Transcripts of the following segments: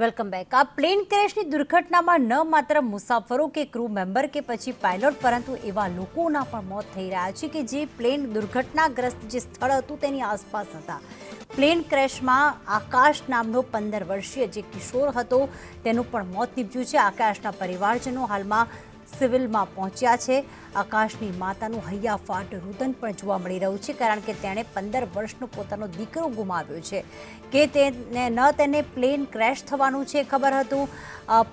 Welcome back. આ plane ક્રેશની દુર્ઘટનામાં ન માત્ર મુસાફરો કે ક્રૂ મેમ્બર કે પછી પાયલોટ પરંતુ એવા લોકોના પણ મોત થઈ રહ્યા છે કે જે પ્લેન દુર્ઘટનાગ્રસ્ત જે સ્થળ હતું તેની આસપાસ હતા। પ્લેન ક્રેશમાં આકાશ નામનો 15 વર્ષીય જે કિશોર હતો તેનું પણ મોત નીપજ્યું છે। આકાશના પરિવારજનો હાલમાં સિવિલમાં પહોંચ્યા છે। આકાશની માતાનું હૈયાફાટ રુદન પણ જોવા મળી રહ્યું છે કારણ કે તેણે 15 વર્ષનો પોતાનો દીકરો ગુમાવ્યો છે કે તેને પ્લેન ક્રેશ થવાનું છે ખબર હતું।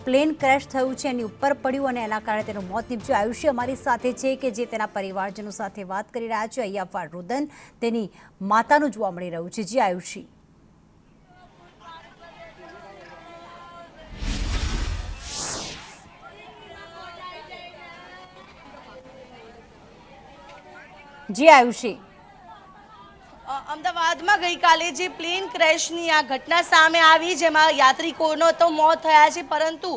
પ્લેન ક્રેશ થયું છે એની ઉપર પડ્યું અને એના કારણે તેનું મોત નીપજ્યું। આયુષી અમારી સાથે છે કે જે તેના પરિવારજનો સાથે વાત કરી રહ્યા છે। હૈયાફાટ રુદન તેની માતાનું જોવા મળી રહ્યું છે। જી આયુષી। जी आयुषी। અમદાવાદમાં ગઈકાલે જે પ્લેન ક્રેશની આ ઘટના સામે આવી જેમાં યાત્રિકોનો તો મોત થયા છે પરંતુ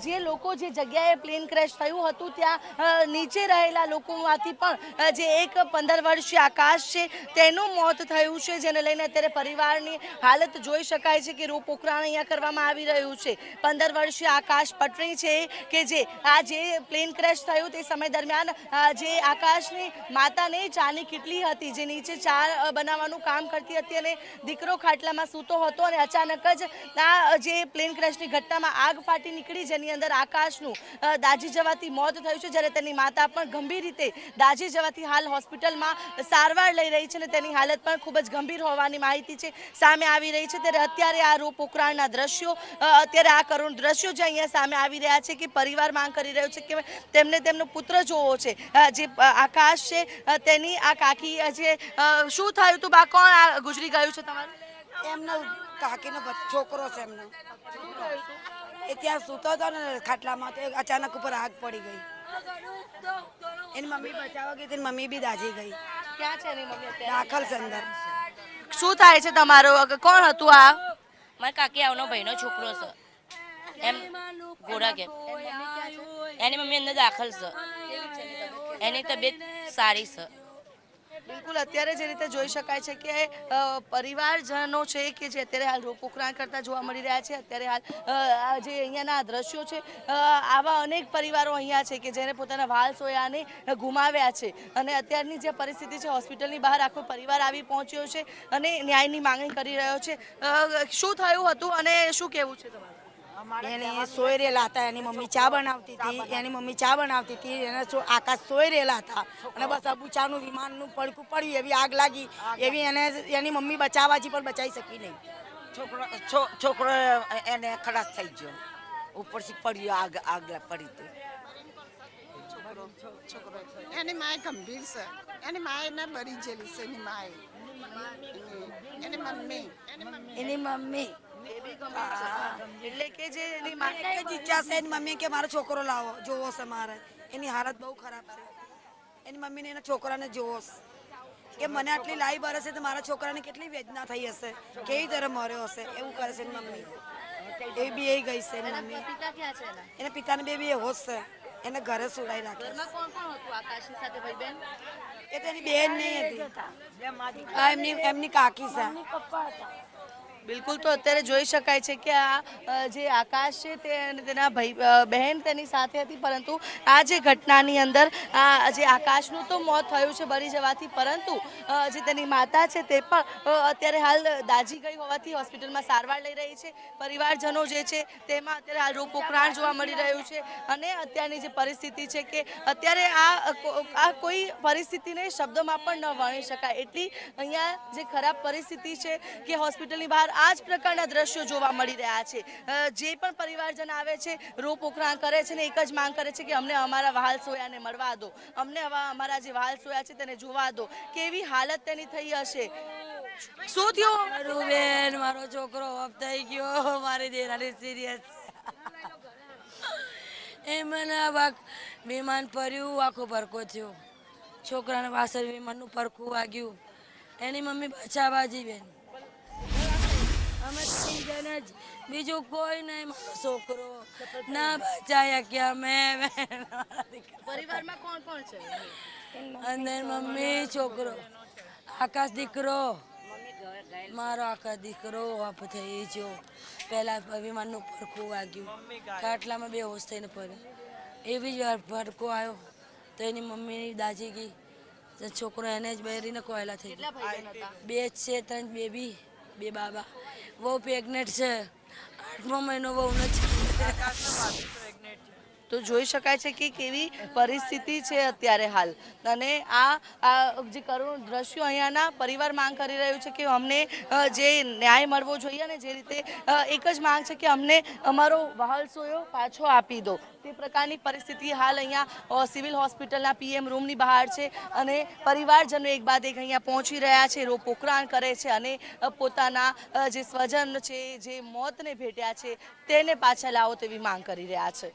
જે લોકો જે જગ્યાએ પ્લેન ક્રેશ થયું હતું ત્યાં નીચે રહેલા લોકોમાંથી પણ જે એક 15 વર્ષીય આકાશ છે તેનું મોત થયું છે જેને લઈને અત્યારે પરિવારની હાલત જોઈ શકાય છે કે રોપોકરણ અહીંયા કરવામાં આવી રહ્યું છે। 15 વર્ષીય આકાશ પટણી છે કે જે પ્લેન ક્રેશ થયું તે સમય દરમિયાન જે આકાશની માતાને ચાની કીટલી હતી જે નીચે ચા બનાવવાનું કામ કરતી હતી અને દીકરો ખાટલામાં સૂતો હતો અને અચાનક જ આ જે પ્લેન ક્રેશની ઘટનામાં આગ ફાટી નીકળી જેની અંદર આકાશનું દાઝી જવાથી મોત થયું છે જ્યારે તેની માતા પણ ગંભીર રીતે દાઝી જવાથી હાલ હોસ્પિટલમાં સારવાર લઈ રહી છે અને તેની હાલત પણ ખૂબ જ ગંભીર હોવાની માહિતી છે સામે આવી રહી છે। ત્યારે અત્યારે આ રોપોકરણના દ્રશ્યો અત્યારે આ કરુણ દ્રશ્યો જે અહીંયા સામે આવી રહ્યા છે કે પરિવાર માંગ કરી રહ્યો છે કે તેમને તેમનો પુત્ર જોવો છે। જે આકાશ છે તેની આ કાકી જે શું થયું તું બા કોણ ગુજરી ગયું છે તમારું? એમનો કાકીનો છોકરો છે એમનો એ ત્યાં સૂતો હતો ને ખાટલામાં તો અચાનક ઉપર આગ પડી ગઈ। એની મમ્મી બચાવવા ગઈ હતી મમ્મી બી દાઝી ગઈ। ક્યાં છે એની મમ્મી અત્યારે? દાખલ છે અંદર। શું થાય છે તમારો? કોણ હતું આ? મારા કાકી આવનો ભાઈનો છોકરો છે એમ ગોરા કે એની મમ્મી અંદર દાખલ છે એની તબિયત સારી છે। બિલકુલ અત્યારે જે રીતે જોઈ શકાય છે કે પરિવારજનો છે કે જે અત્યારે હાલ રોપોકરણ કરતા જોવા મળી રહ્યા છે। અત્યારે હાલ જે અહીંયાના દ્રશ્યો છે આવા અનેક પરિવારો અહીંયા છે કે જેને પોતાના વાલ સોયાને ગુમાવ્યા છે અને અત્યારની જે પરિસ્થિતિ છે હોસ્પિટલની બહાર આખો પરિવાર આવી પહોંચ્યો છે અને ન્યાયની માંગણી કરી રહ્યો છે। શું થયું હતું અને શું કહેવું છે તમારું? એને સોઈ રહેલા હતા એની મમ્મી ચા બનાવતી હતી એને આકાશ સોઈ રહેલા હતા અને બસ અબુચાનું વિમાનનું પડકું પડ્યું એવી આગ લાગી એવી એની મમ્મી બચાવવાથી પણ બચાવી શકી નહીં। છોકરો એને ખલાસ થઈ ગયો ઉપરથી પડ્યો આગ પડી હતી। એની માએ ગંભીર છે એની માએ ને બરી જેલી છે એની માએ એની મમ્મી એટલે કે જે એની ઈચ્છા છે એની મમ્મી કે મારો છોકરો લાવો જોવો છે મારે એની હાલત બહુ ખરાબ છે। એની મમ્મીને એના છોકરાને જોવો કે મને આટલી લાઈ બરસે તો મારા છોકરાને કેટલી વેદના થઈ હશે કેવી તરહ મર્યો હશે એવું કરે છે એની મમ્મી। એ બી એ ગઈ છે એની મમ્મી। પિતા ક્યાં છે એના પિતાને બે હોશ છે એને ઘરે સુડાઈ રાખે। ઘરમાં કોણ કોણ હતું આકાશની સાથે ભાઈ બહેન? એ તો એની બેન નહીં હતી એમની કાકી છે। બિલકુલ તો અત્યારે જોઈ શકાય છે કે આ જે આકાશ છે તે તેના ભાઈ બહેન તેની સાથે હતી પરંતુ આ જે ઘટનાની અંદર આ જે આકાશનું તો મોત થયું છે બળી જવાથી પરંતુ જે તેની માતા છે તે પણ અત્યારે હાલ દાઝી ગઈ હોવાથી હોસ્પિટલમાં સારવાર લઈ રહી છે। પરિવારજનો જે છે તેમાં અત્યારે હાલ રોપોકરણ જોવા મળી રહ્યું છે અને અત્યારની જે પરિસ્થિતિ છે કે અત્યારે આ કોઈ પરિસ્થિતિને શબ્દોમાં પણ ન વર્ણી શકાય એટલી અહીંયા જે ખરાબ પરિસ્થિતિ છે કે હોસ્પિટલની બહાર આ જ પ્રકારના દ્રશ્યો જોવા મળી રહ્યા છે। જે પણ પરિવારજન આવે છે રોપોકરણ કરે છે ને એક જ માંગ કરે છે કે અમને અમારા વહાલ સોયાને મળવા દો, અમને અમારા જે વહાલ સોયા છે તેને જોવા દો, કેવી હાલત તેની થઈ હશે। શું થયું? મારું બેન મારો છોકરો ઓફ થઈ ગયો મારી દેરાની સિરિયસ એ મને વિમાન પડ્યું આખો પરકો થયો છોકરાને વાસર વિમાનનું પરખું વાગ્યું એની મમ્મી બચાવવાજી બેન અમે ત્રણ જણ જ બીજું કોઈ નહીં મારો છોકરો ના બચાયા કે અમે પરિવારમાં કોણ કોણ છે? અંદર મમ્મી છોકરો આકાશ દીકરો મારો આકાશ દીકરો ઓફ થઈ ગયો પહેલાં વિમાનનું પડખું વાગ્યું, ખાટલામાં બેહોશ થઈને પડ્યો. એવી જ વાર ભડકો આવ્યો તો એની મમ્મી દાજી ગઈ, તો છોકરો એને જ બહેરીને કોયલા થઈ કેટલા ગયો. ભાઈ બહેન હતા? 2 જ છે, 3 બેબી, 2 બાબા. વહુ પ્રેગ્નેન્ટ છે, 8મો મહિનો વહુ નથી. તો જોઈ શકાય છે કે કેવી પરિસ્થિતિ છે અત્યારે હાલ. અને આ જે કરુણ દ્રશ્યો અહીંયાના પરિવાર માંગ કરી રહ્યું છે કે અમને જે ન્યાય મળવો જોઈએ ને જે રીતે એક જ માંગ છે કે અમને અમારો વહાલ સોયો પાછો આપી દો. તે પ્રકારની પરિસ્થિતિ હાલ અહીંયા સિવિલ હોસ્પિટલના પીએમ રૂમની બહાર છે અને પરિવારજનો એક બાદ એક અહીંયા પહોંચી રહ્યા છે, પોકરાણ કરે છે અને પોતાના જે સ્વજન છે જે મોતને ભેટ્યા છે તેને પાછા લાવો તેવી માંગ કરી રહ્યા છે.